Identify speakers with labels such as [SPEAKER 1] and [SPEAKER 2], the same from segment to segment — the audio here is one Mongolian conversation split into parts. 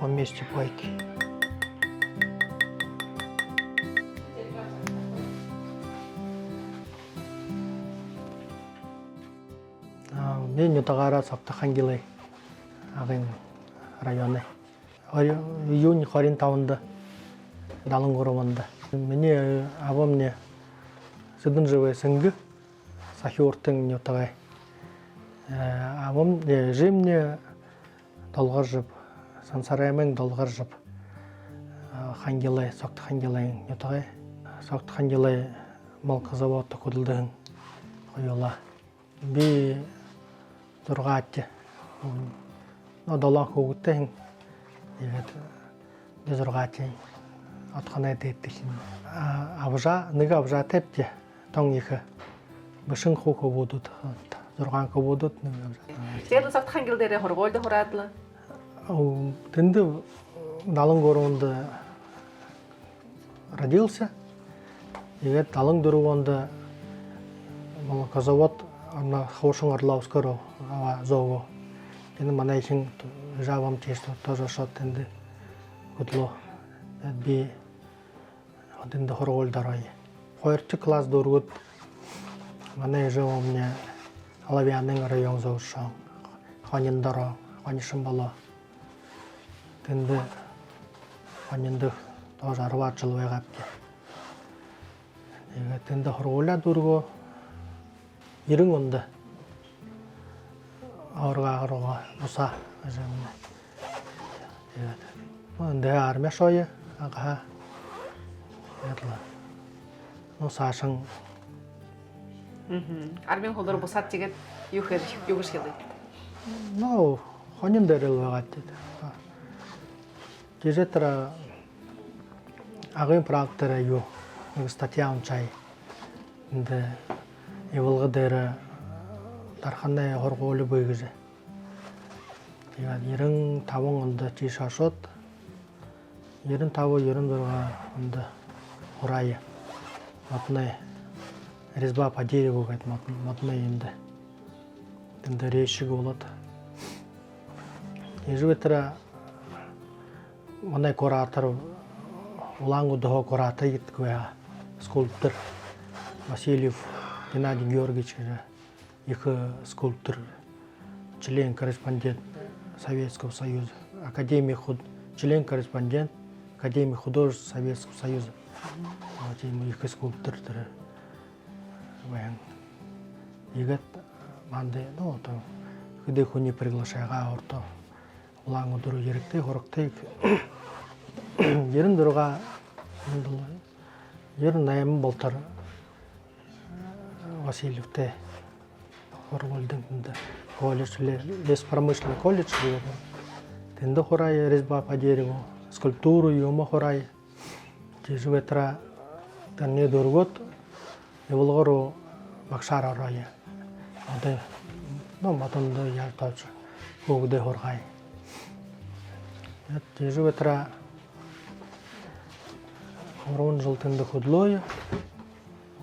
[SPEAKER 1] вместе пойти. Мен ютагара Савтахангилай агын районы. Июнь 25-нд Далангурованда. Мне авомне сыдынжевый сынгы сахиортын ютагай. Авом жимне долгаржып, сансараймын долгаржып. Хангилай, Савтахангилай ютагай. Савтахангилай малказаводта кудылдыгын койола. Би дургаатте. Долан хогуттен. Тэгээд дургаатте. Отханай дэттэлэн. Авжа, нэг авжа тепте. Тон их бышин хохобудут. 6 хобудут нэг авжа.
[SPEAKER 2] Тэгээд Савтахангил дээр хоргоолд хураадлаа.
[SPEAKER 1] Тэнд Далангороонд родился. Тэгээд Далангороонд молокозавод на Хошин Орловского зоого. Энэ манай чин жавам тест тоже шот тэнд хөдлөө. Би тэнд хоргоол дараа. 2-р класс дөрөвд манай жавамны Алавианын район зоошоо. Хонин дараа, хонишин болоо. Тэнд хонин тоже 10 жил байгааптэ. Тэгээд тэнд хоргуулаа дөргөө 90 онд оргаарга уса ажамна. Тэгээд армия шоя ага. Ядла. Нусаашин.
[SPEAKER 2] Армийн холоор бусаад тэгээд юу гэж хэлээ.
[SPEAKER 1] Но хонин дээр л байгаа тийм. Дижитра агын практера юу нэг статья унчай. Энд Иволга дээр дарханы хоргоол бийгэж. Тэгээд 95 онд тийш хашууд 95 96 онд хурая. Матны резьба по дереву гэдэг матны энд. Тэнд рэшиг болоод. Ежветра манай куратор Улангудоо куратор гэдэггүй скульптор Васильев Геннадий Георгиевич их скульптор, член-корреспондент Советского Союза, член-корреспондент Академии художеств Советского Союза. Вот их скульптор. Игат манде, ну то, где их не приглашая, орто Улангудору еректе, хорокте. Ерен дорога, ерен найм болтар. Васильевте хорволдыңда колледж леспромышленный колледж buvo. Тенда хорай резьба по дереву, скульптуру юма хорай. Тижветра танне доргот еволгоро бакшара рая. Аде но матонда ялтач хогде хоргай. Тижветра хорон жылтында худлоя.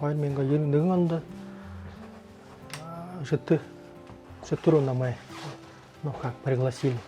[SPEAKER 1] 2021 онд Шатуру на май, ну как пригласили.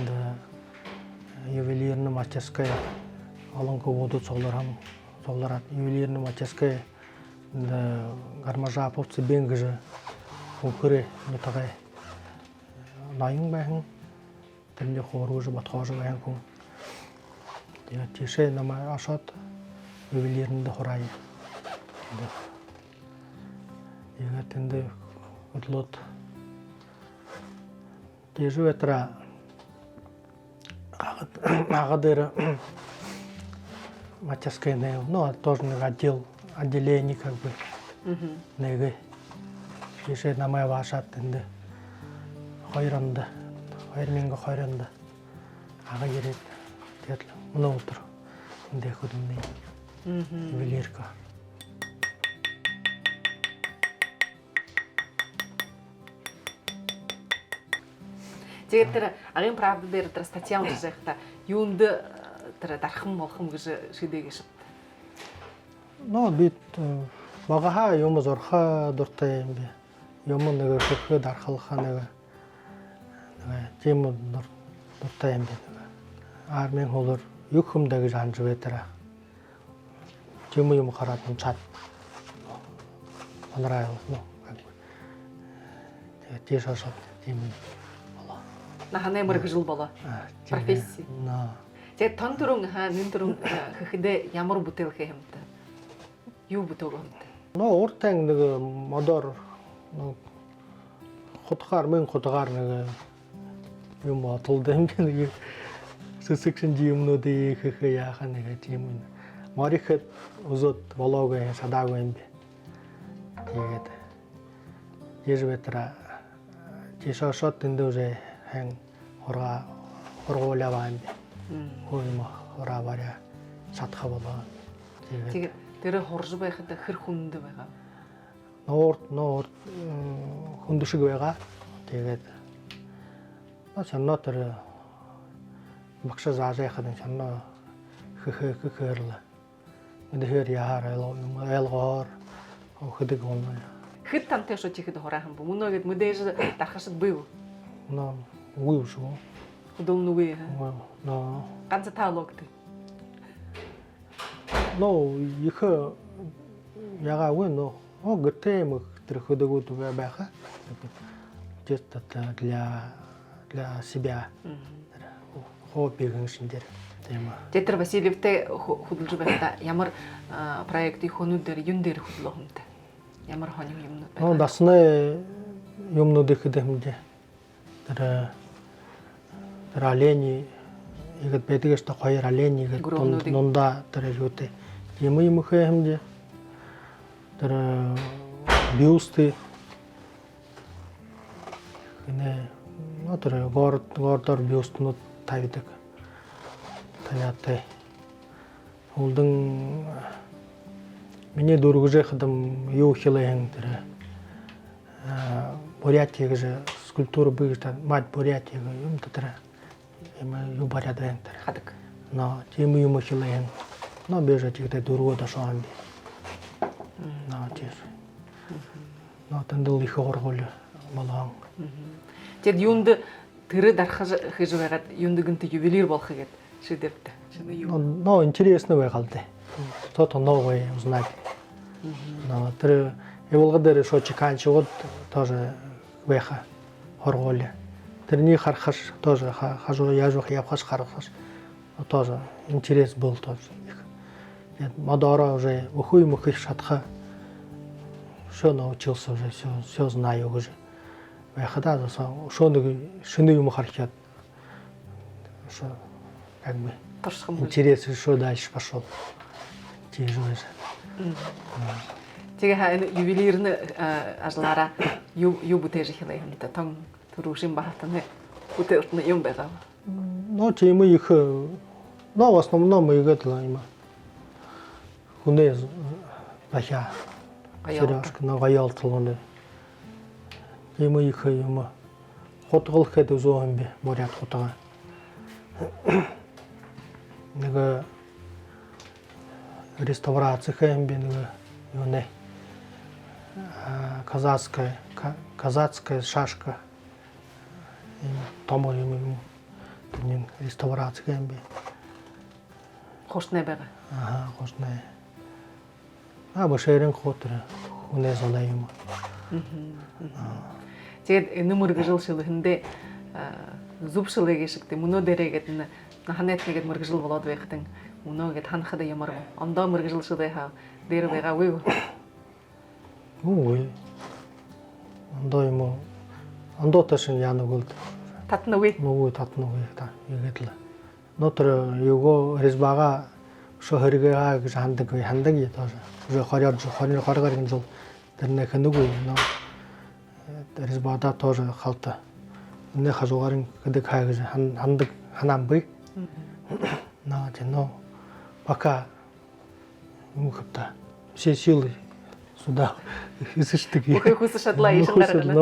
[SPEAKER 1] Да, ювелирная мастерская, Аланку будут соларат, ювелирная мастерская, да, гармажа повцы бенгажа, укры, ну такая, наин бэхэн, тэлни хоружа батхожа бэхэн кум. Я тише на май ашат, ювелирная хорай. Ига тенде отлот. Тежуетра агадера мастерская, ну тоже отделение как бы. Неге. Тише на моя ваша тенде. Хайранда, хайрминга хайранда. Ага ерет. Тетла. Много утро. Де ходумне. Ювелирка.
[SPEAKER 2] Тэгээд тэр агын правда дээр тэр статья уншихта юунд тэр дархан молхом гэж шидээгш.
[SPEAKER 1] Но бид багаха юм зорха дуртай юм би. Юм нэг хөрхө дархалхаа нэг тийм дуртай юм би. армийн холор юг хүмдэ гэж анж байтара. Юм хараад нь чад. Понравилось, ну, как бы. Тийш ашиг тийм болоо.
[SPEAKER 2] Наханаа мэрэгжил болоо. Профессия. Тэгээд тон төрөн нэн төрөн хэхэдэ ямар бүтээл хийх юмтай. Юу бүтээг юмтай.
[SPEAKER 1] Уртан нэг модор хутгаар нэг юм бодлоо юм нэг сэсэгшин юмнуудыг хийх яах нэг тийм юм. Морихэд үзод болоогүй садаагүй юм би. Тэгээд ежи ветра тийшошот тэндүүрэ хэн хоргуулаа юм би. Хөөм хоравааря чадхаа болоо.
[SPEAKER 2] Тэгээд тэр хорж байхад хэр хүнд байгаа.
[SPEAKER 1] Нуур хүнд шиг байгаа. Тэгээд санаа тэр багш заажахад санаа хөхөрлө. Мэдхээр яхаар айлгоор хөдөг юм.
[SPEAKER 2] Хэд тамтай шүү чихэд хораахан бо. Мөнөө гэд мэдээж дархашд бив.
[SPEAKER 1] Үгүй шүү.
[SPEAKER 2] Хөдөм нүгэ. Ганц таалогт.
[SPEAKER 1] Их ягагүй гэртээ тэр хөдөгүүд байхаа. Чисто для себя. Хоббигийн шинээр.
[SPEAKER 2] Тэтэр Васильевтэй хөдөлж байхдаа ямар проектын хөнүүдээр юун дээр хөдлөх юмтай? Ямар хоног юмнууд байна?
[SPEAKER 1] Дасны юмнууд их хэмжээ. Тэр олени ихэд байдаг шүү дээ. Хоёр олени ихэд нунда тэр юутэй. Юм хэмжээ. Тэр бюсты тэр гордор бюстнууд тавьдаг. Таяатай. Улдан миний дөрвөжэхдам юу хэлээн тэр Бурятия гэж скульптура бийгтэй мад Бурятия юм тэр юу баряадаг тэр
[SPEAKER 2] Хадаг.
[SPEAKER 1] Тийм юм хэлээн. Бежать гэдэг дөрвөө дашаан би. Тийм. Тэндэл их хоргол болоо.
[SPEAKER 2] Тэгэд юунд тэр дарахж хийж байгаад юунд гэнт ювелир болох гэдэг шийдвэртэй.
[SPEAKER 1] Интересно байгаад. Кто-то новое узнать. Тэр явуулгад дээр шочиканчууд тоже байха хоргол. Тэрний харахаш тоже хажуу яжох явхаш харахаш тоже интерес был тоже. Модора уже ухуй мухих шатха. Все научился уже, все знаю уже. Байхада что шины юм харчат. Что как бы интерес еще дальше пошел. Тяжело.
[SPEAKER 2] Тэгээ ювелирны ажлаараа юу бүтээж хэлээ юм да том төрөвшин бахтаны бүтээлт нь юм байгаа.
[SPEAKER 1] Тийм их в основном мы играем има. Хүнээ бахя. Сережка на гаялтлууны. Тийм их юм. Хотгол хэд үзөөм би моряд хотгаа. Нэг реставрация хэм би нэг юу нэ. Казацкая шашка. Томо юм реставрация хэм би.
[SPEAKER 2] Хошнэ байгаа.
[SPEAKER 1] Хошнэ. Башэрэн хотэр хүнээ сонаа юм.
[SPEAKER 2] Тэгээд нөмөргжил шилхэндээ зүвшилэг гişгтэй мөнөө дээрээ гэдэг ханаад тэгээд мөргжил болоод байхтан мөнөө гэд ханахад ямар ондоо мөргжил шилээ хаа дээр байгаа уу?
[SPEAKER 1] Үгүй. Ондоо юм. Ондоо ташин яанаг бол
[SPEAKER 2] татна уу?
[SPEAKER 1] Нүгөө татна уу та игээд л. Нотор юго резбага шохоргаа гэж хандаг я тоже. Уже хорёр жил тэрнээ хэнэгүй нөө. Резбада тоже халта. Нэ хажуугарын гэдэг хаа гэж хандаг ханам бий. Пока мухта. Все силы сюда изыштык.
[SPEAKER 2] Хөөс шадлаа яшин гаргана.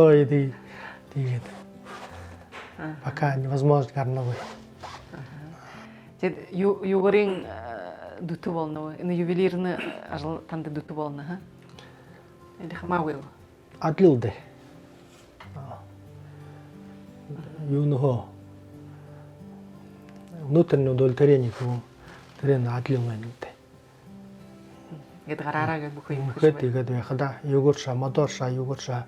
[SPEAKER 1] Тэгээд. Пока невозможно гарнагой.
[SPEAKER 2] Тэгэд юугарын дүтүү болно. Энэ ювелирны ажил танд дүтүү болно ха. Энэ хамаагүй.
[SPEAKER 1] Адлилдэ. Юу нөхөө. внутреннее удовлетворение хөө тэрэн адлын үнэтэй.
[SPEAKER 2] Гэт гараараа гэж бүх юм
[SPEAKER 1] Ихэд игээд байхада югурша модорша югурша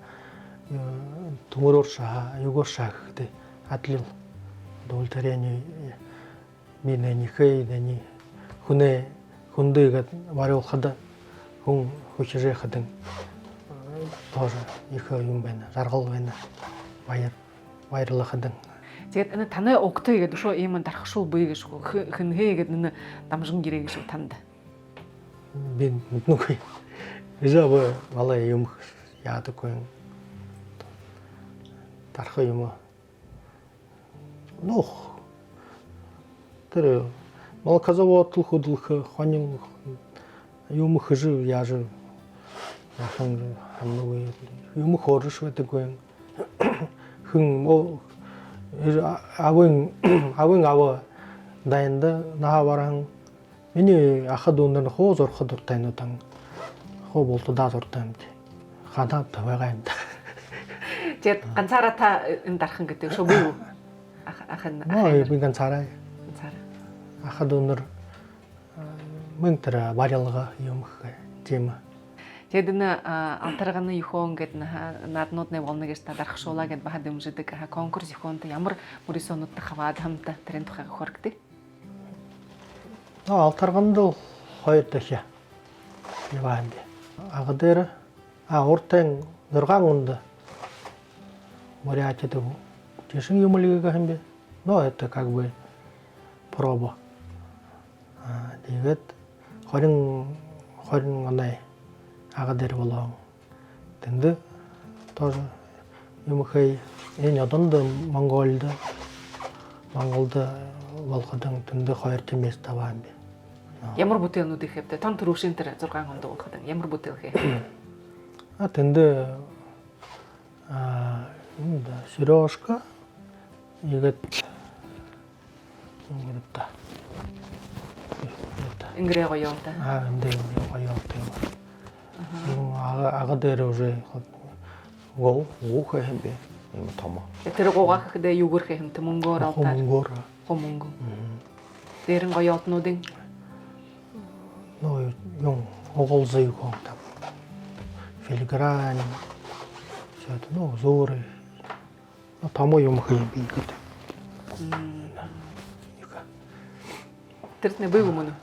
[SPEAKER 1] төмөрөөрша югурша гэдэг адлын удовлетворение миний нөхөй дэний хүндэйгээд вариулхад хүн хүчрэхэд тоже их юм байна. Жаргал байна. Баярлахад.
[SPEAKER 2] Тэгээд энэ танай огтой гэдэг шүү ийм дарахшгүй бий гэж хэнхээ гэдэг энэ дамжин гэрээ гэж танд.
[SPEAKER 1] Би нүхий. Изава мала юм яадаггүй. Дарах юм. Нөх. Тэр молокозавод хөдөлгөх хонин юм хэж яаж яхан хамнугүй юм хорш байдаггүй. Хүн авын дайнда нааваран миний ахад өнөр хоо зурхад дуртай нутан хоо болтоо даа зуртай юм. Хадаа тавайгаа юм.
[SPEAKER 2] Тэгээд ганцаараа та энэ дархан гэдэг шүү бүү. Ахын
[SPEAKER 1] би ганцаараа. Ахад өнөр мэнтэр барилга юм тийм.
[SPEAKER 2] Тэгээд энэ антарганы юхон гэдэг нааднуудны болно гэж та дарахшуулаа гэд бахад өмжөдөг конкурс юхонд ямар мөрөөсөнүүд хаваад хамтаа тэрийн тухай хөргөдөг.
[SPEAKER 1] Алтарганд хоёр дахь яваанд. Агадэр уртын 6 онд морячдаг. Тэшин юмлыга хэмбэ. Но это как бы проба. Тэгээд 20 оноо агадэр болоо. Тэнд тоже юм хэй энэ одонд Монголд болоходан тэнд 2 тимээс таваан би.
[SPEAKER 2] Ямар бүтээлнүүд их хэвтэй тон төрөвшин тэр 6 онд болоходан ямар бүтээл хэ.
[SPEAKER 1] Тэнд Сережка игээд
[SPEAKER 2] Ингрээ гоё юм та.
[SPEAKER 1] Эндээ гоё юм. Агадэр уже гоо хэмбэ юм томо.
[SPEAKER 2] Тэр гоогаах гэдэг юугөр хэм мөнгөөр аваад. Хомөнгө. Тэр гоё олнуудын
[SPEAKER 1] нөө юм оголзой гоо та. Филигран. Чад нөө зөөр. Томо юм хэм би гэдэг.
[SPEAKER 2] Тэр не бив мөн.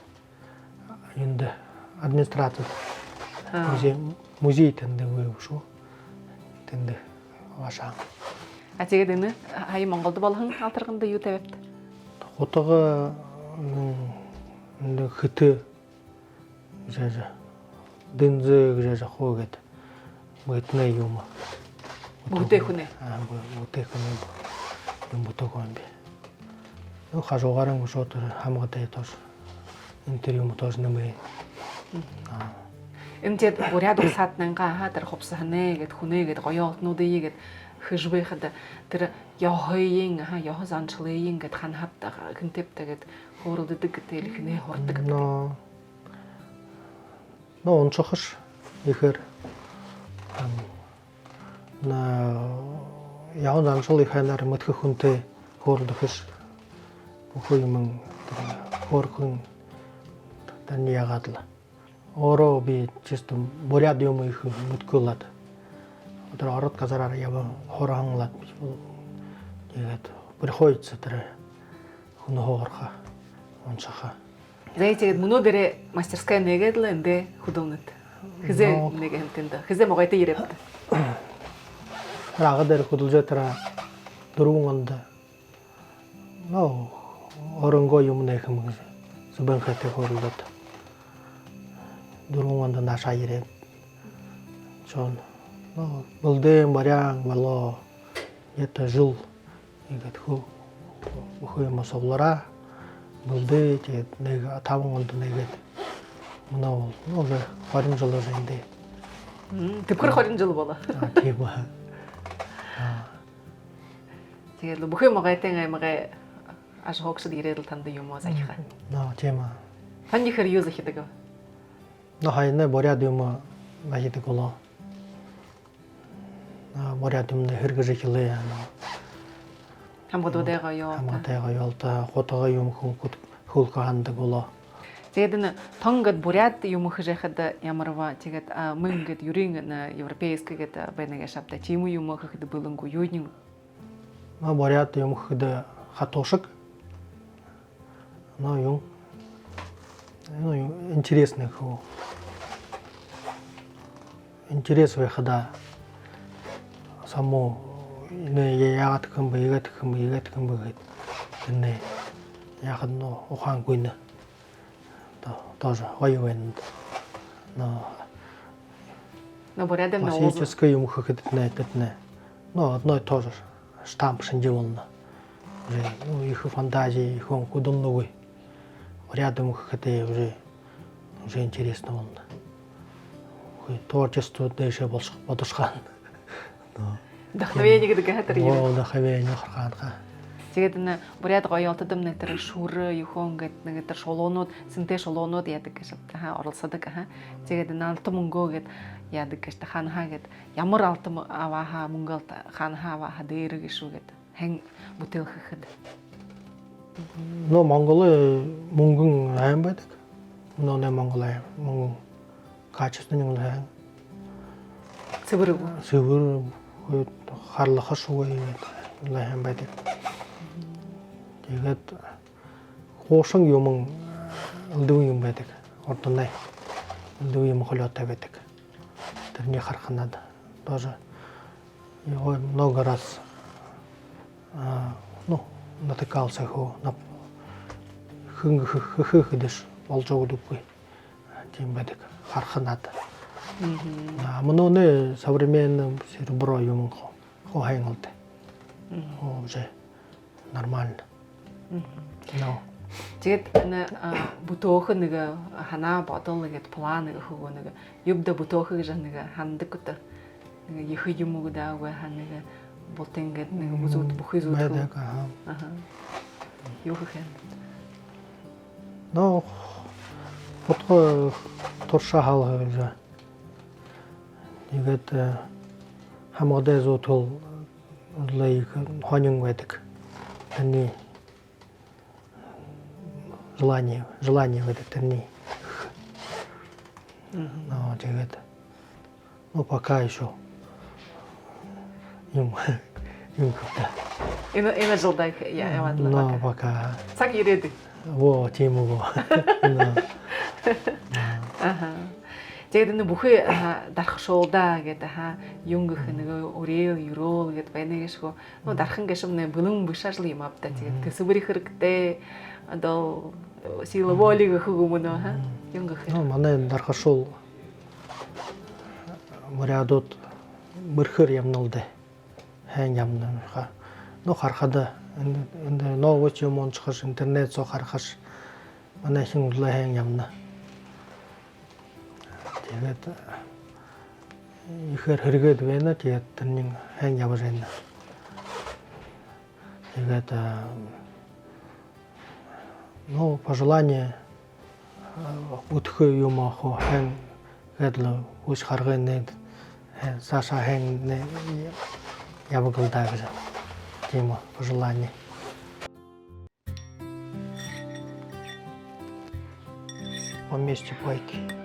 [SPEAKER 1] Энд администраци музей тэнд байв шүү. Тэнд вашаа.
[SPEAKER 2] Тэгээд энэ хай Монголд болгон алтарганд юу тавьд?
[SPEAKER 1] Утга хэтэ жаа дэнзэ гэж хоогээд мэтнэ юм.
[SPEAKER 2] Бүтэхүнэ.
[SPEAKER 1] Бүтэхүнэ юм бутагон би. Нөө хажуугаран шууд хамгатай тоош. Энэ тэр юм тоош нэмээ.
[SPEAKER 2] Эмтэд буряд усаатнанга хатар хопсахнэ гэд хүнэ гэд гоё олнуудыг гэд хэжбэхэд тэр яхойн яхо занчлын гэд хан хавтаа хинтэвтэй гэд хөөрөлдөг гэтэл ихнэ хордог.
[SPEAKER 1] Нөө онцохш ихэр на яон занчлын ханаар мөтгөх хүнтэй хөөрөлдөж бүх юм хөөрхөн таны ягаадла. Ороо би чисто буряд юм их мөткөлад. Тэр ород газараар ява хоранглаад тэгээд приходится тэр хүн хоорха онцохоо.
[SPEAKER 2] Тэгээд мөнөө дээрээ мастерская нэгээд л эндэ хөдөлнөд. Хизээ нэг хэмтэнд. Хизээ могойтой ирэв.
[SPEAKER 1] Рага дээр хөдөлж тэр 4 онд нөө оронго юм нэхэм зүбэн хатэ хөрлөд. 4 онд наашаа ирээ. Чон болдэн барян болоо это жил игэт хөө юм совлара болдэ тэгээд нэг 5 онд нэгээд мөн уже 20 жил эндээ.
[SPEAKER 2] Тэвхэр 20 жил болоо.
[SPEAKER 1] Тийм ба.
[SPEAKER 2] Тэгээд бүх юм гайтан аймгаа аж хогсод ирээд л танд юм уу сайхаа.
[SPEAKER 1] Нөө тийм аа.
[SPEAKER 2] Таны хэр юу захидаг вэ?
[SPEAKER 1] Нөө хайна буряд юм байдаг болоо. Буряд юм хэрэгжих хэлээ яана.
[SPEAKER 2] хамгаалуудаа ёо.
[SPEAKER 1] хамгаалаагаа ёолта хотоо юм хөлгөө хандаг болоо.
[SPEAKER 2] Тэгээд энэ тонгод буряд юм хажихад ямарва тэгээд мөн гэд юрин европейский гэд бэнэгэ шапта чиму юм хахд булангу юйнин
[SPEAKER 1] Но буряд юм хд хатошек. Но юм интересный хөө. Интерес выхода само не яагаад гэх юм бэ гэдэг яагаад нөө ухаангүй нэ тоже воевен но
[SPEAKER 2] бурядам на
[SPEAKER 1] классическое юм хөөхөд нэ но одно и то же штамп шинживолно ну их фантазии их худонновый рядом хөөхөд уже интересно болно творчество дэше бодушхан
[SPEAKER 2] вдохновение гэдэг хатар юм.
[SPEAKER 1] Вдохновение харахаа.
[SPEAKER 2] Тэгээд энэ буряд гоё олтодом нэг тэр шүр юхон гэдэг нэг тэр шулуунууд синтэ шулуунууд яадаг гэж оролцдог Тэгээд энэ алтан мөнгөө гэд яадаг гэж ханахаа гэд ямар алтан авааха мөнгөд ханахаа авааха дээр гişүү гэд хэн бүтээлхэхэд.
[SPEAKER 1] Но Монгол мөнгөн айн байдаг. Но не Монгол айн мөнгөн качественный юм айн. Цэвэр харлах шууй лайхан байдаг. Тэгээд хуушин юм элдв юм байдаг. Ордонай элдв юм холиотой байдаг. Тэрний харахнаад тоже его много раз натыкался на хыхэдэш болж өгдөггүй. Тийм байдаг. Харахнаад. Мөнөө современный серебро юм хойнолд. Уже нормально.
[SPEAKER 2] Тэгээд энэ бүтөөх нэг ханаа бодол нэгэд план нэг хөгөө нэг юбда бүтөөх гэж нэг хандаг гэдэг нэг их юм уу даагүй хан нэг бутэн гэд нэг бүзүүд бүхий зүуд. Юу хэн.
[SPEAKER 1] Но фото туршаа хаалгаа. Тэгээд хамгаалаа зөтөл лайк хонин байдаг. Они желание гэдэг тэрний. Но тэгээд пока еще юм хөтэ.
[SPEAKER 2] Энэ жылдай яваад л
[SPEAKER 1] Но пока.
[SPEAKER 2] Цаг ирээд.
[SPEAKER 1] Во тийм үү.
[SPEAKER 2] Тэгээд энэ бүхий дарах шуулдаа гэдэг юм гэх нэг өрөө юроо гэд байна гэшгүй. Но дархан гэшм нэ бүлэн бишажл юм авда. Тэгээд төсвөр хэрэгтэй одоо сила воли гэх юм юм гэх.
[SPEAKER 1] Ну манай дарах шуул мөрөдөд мөрхөр ямналдэ. Хэн ямнаа. Но харахад энэ новоч юм онцгош интернет зо харахаш манай хин улаа хэн ямна. Тэгээд ихэр хэрэгэд байна. Тэгээд тэрний хэн явж байна. Тэгээд пожелание өтөх юм ах хэн гэдэл үс харганы саша хэн явгалдаа гэж тийм пожелание. Вместе пойти.